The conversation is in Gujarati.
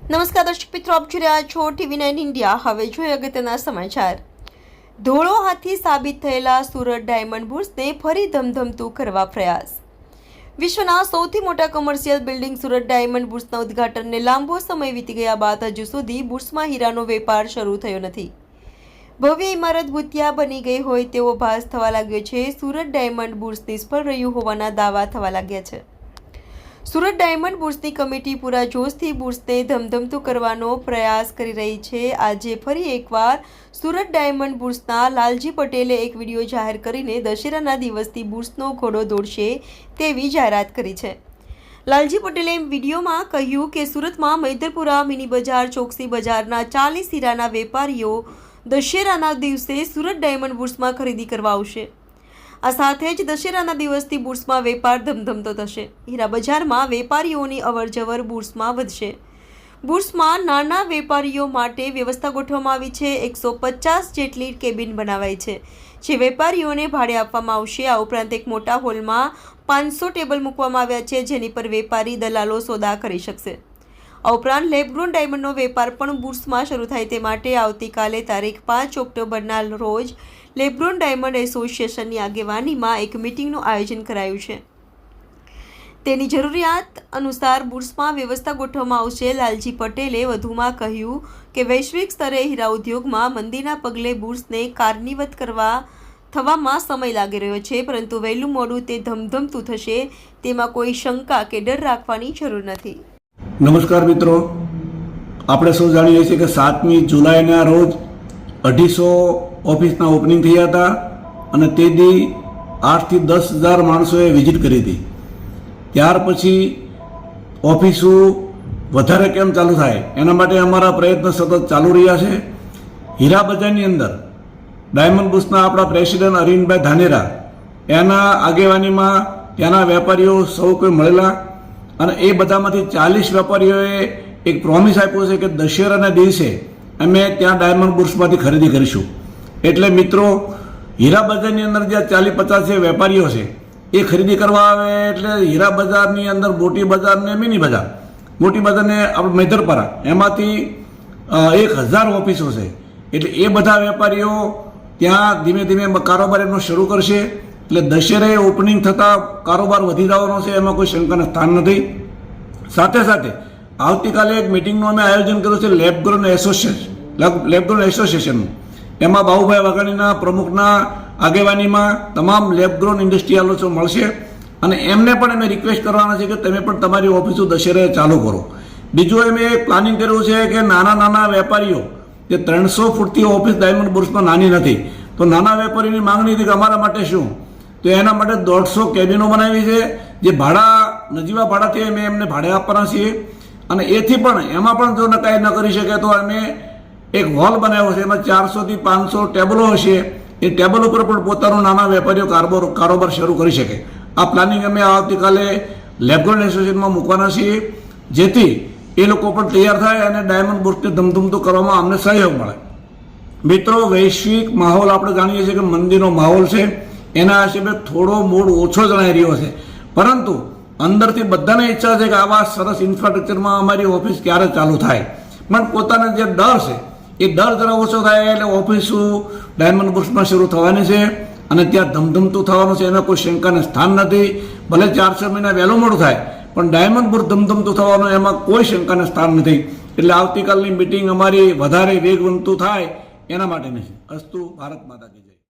નમસ્કાર દર્શક મિત્રો, આપ જોઈ રહ્યા છો TV9 ઇન્ડિયા। હવે જોઈએ અગત્યના સમાચાર। ધોળો હાથી સાબિત થયેલા સુરત ડાયમંડ બુર્સને ફરી ધમધમતું કરવા પ્રયાસ। વિશ્વના સૌથી મોટા કમર્શિયલ બિલ્ડિંગ સુરત ડાયમંડ બુર્સના ઉદ્ઘાટનને લાંબો સમય વીતી ગયા બાદ હજુ સુધી બુર્સમાં હીરાનો વેપાર શરૂ થયો નથી। ભવ્ય ઇમારત ભૂતિયા બની ગઈ હોય તેવો ભાસ થવા લાગ્યો છે। સુરત ડાયમંડ બુર્સ નિષ્ફળ રહ્યું હોવાના દાવા થવા લાગ્યા છે। સુરત ડાયમંડ બુર્સની કમિટી પૂરા જોશથી બુર્સને ધમધમતું કરવાનો પ્રયાસ કરી રહી છે। આજે ફરી એકવાર સુરત ડાયમંડ બુર્સના લાલજી પટેલે એક વિડીયો જાહેર કરીને દશેરાના દિવસથી બુર્સનો ઘોડો દોડશે તેવી જાહેરાત કરી છે। લાલજી પટેલે વિડીયોમાં કહ્યું કે સુરતમાં મૈદરપુરા, મિની બજાર, ચોકસી બજારના 40 હીરાના વેપારીઓ દશેરાના દિવસે સુરત ડાયમંડ બુર્સમાં ખરીદી કરવા આવશે। આ સાથે જ દશેરાના દિવસથી બુર્સમાં વેપાર ધમધમતો થશે। હીરા બજારમાં વેપારીઓની અવરજવર બુર્સમાં વધશે। બુર્સમાં નાના વેપારીઓ માટે વ્યવસ્થા ગોઠવવામાં આવી છે। 150 જેટલી કેબિન બનાવાઈ છે જે વેપારીઓને ભાડે આપવામાં આવશે। આ ઉપરાંત એક મોટા હોલમાં 500 ટેબલ મૂકવામાં આવ્યા છે જેની પર વેપારી દલાલો સોદા કરી શકશે। આ ઉપરાંત લેબગ્રોન ડાયમંડનો વેપાર પણ બુર્સમાં શરૂ થાય તે માટે આવતીકાલે તારીખ 5 ઓક્ટોબરના રોજ લેબગ્રોન ડાયમંડ એસોસિએશનની આગેવાનીમાં એક મિટિંગનું આયોજન કરાયું છે। તેની જરૂરિયાત અનુસાર બુર્સમાં વ્યવસ્થા ગોઠવવામાં આવશે। લાલજી પટેલે વધુમાં કહ્યું કે વૈશ્વિક સ્તરે હીરા ઉદ્યોગમાં મંદીના પગલે બુર્સને કાર્યરત થવામાં સમય લાગી રહ્યો છે, પરંતુ વહેલું મોડું તે ધમધમતું થશે તેમાં કોઈ શંકા કે ડર રાખવાની જરૂર નથી। નમસ્કાર મિત્રો, આપણે સૌ જાણીએ છીએ કે 7મી જુલાઈના રોજ 250 ઓફિસના ઓપનિંગ થયા હતા અને તે દી 8 થી 10,000 માણસોએ વિઝિટ કરી હતી। ત્યાર પછી ઓફિસો વધારે કેમ ચાલુ થાય એના માટે અમારા પ્રયત્ન સતત ચાલુ રહ્યા છે। હીરા બજારની અંદર ડાયમંડ બુર્સના આપણા પ્રેસિડેન્ટ અરવિંદભાઈ ધાનેરા એના આગેવાનીમાં ત્યાંના વેપારીઓ સૌ કોઈ મળેલા અને એ બધામાંથી 40 વેપારીઓએ એક પ્રોમિસ આપ્યો છે કે દશેરાના દિવસે અમે ત્યાં ડાયમંડ બુર્સમાંથી ખરીદી કરીશું। એટલે મિત્રો, હીરા બજારની અંદર જે 40-50 જે વેપારીઓ છે એ ખરીદી કરવા આવે એટલે હીરા બજારની અંદર મોટી બજાર ને મિની બજાર, મોટી બજારને આપણે મૈદરપરા એમાંથી 1000 ઓફિસો છે। એટલે એ બધા વેપારીઓ ત્યાં ધીમે ધીમે કારોબાર એમનો શરૂ કરશે। એટલે દશેરે ઓપનિંગ થતાં કારોબાર વધી જવાનો છે, એમાં કોઈ શંકાનું સ્થાન નથી। સાથે સાથે આવતીકાલે એક મિટિંગનું અમે આયોજન કર્યું છે લેબગ્રોન એસોસિએશનનું। એમાં બાબુભાઈ વાઘાણીના પ્રમુખના આગેવાનીમાં તમામ લેબગ્રોન ઇન્ડસ્ટ્રીયલો મળશે અને એમને પણ અમે રિક્વેસ્ટ કરવાના છે કે તમે પણ તમારી ઓફિસો દશેરે ચાલુ કરો। બીજું અમે એક પ્લાનિંગ કર્યું છે કે નાના વેપારીઓ જે 300 ફૂટથી ઓફિસ ડાયમંડ બુર્સમાં નાની નથી, તો નાના વેપારીની માંગણી હતી કે અમારા માટે શું, તો એના માટે 150 કેબિનો બનાવી છે જે નજીવા ભાડાથી અમે એમને ભાડે આપવાના છીએ। અને એથી પણ એમાં પણ જો નકાઈ ન કરી શકે તો અમે એક હોલ બનાવ્યો છે, એમાં 400 થી 500 ટેબલો હશે। એ ટેબલ ઉપર પણ પોતાનો નાના વેપારીઓ કારોબાર શરૂ કરી શકે। આ પ્લાનિંગ અમે આવતીકાલે લેબગ્રોન એસોસિએશનમાં મૂકવાના છીએ જેથી એ લોકો પણ તૈયાર થાય અને ડાયમંડ બુર્સને ધમધમતું કરવામાં અમને સહયોગ મળે। મિત્રો, વૈશ્વિક માહોલ આપણે જાણીએ છીએ કે મંદીનો માહોલ છે, એના હિસાબે થોડો મૂડ ઓછો જણાઈ રહ્યો છે, પરંતુ અંદરથી બધાને ઈચ્છા છે કે આવા સરસ ઇન્ફ્રાસ્ટ્રક્ચરમાં અમારી ઓફિસ ક્યારે ચાલુ થાય, પણ પોતાનો જે ડર છે એ ડર જરા ઓછો થાય એટલે ઓફિસો ડાયમંડ બુર્સમાં શરૂ થવાની છે અને ત્યાં ધમધમતું થવાનું છે, એમાં કોઈ શંકાને સ્થાન નથી। ભલે 4-6 મહિના વહેલું મોડું થાય પણ ડાયમંડ બુર્સ ધમધમતું થવાનું એમાં કોઈ શંકાને સ્થાન નથી। એટલે આવતીકાલની મિટિંગ અમારી વધારે વેગવંતું થાય એના માટેની છે। અસ્તુ ભારત માતા કી જય।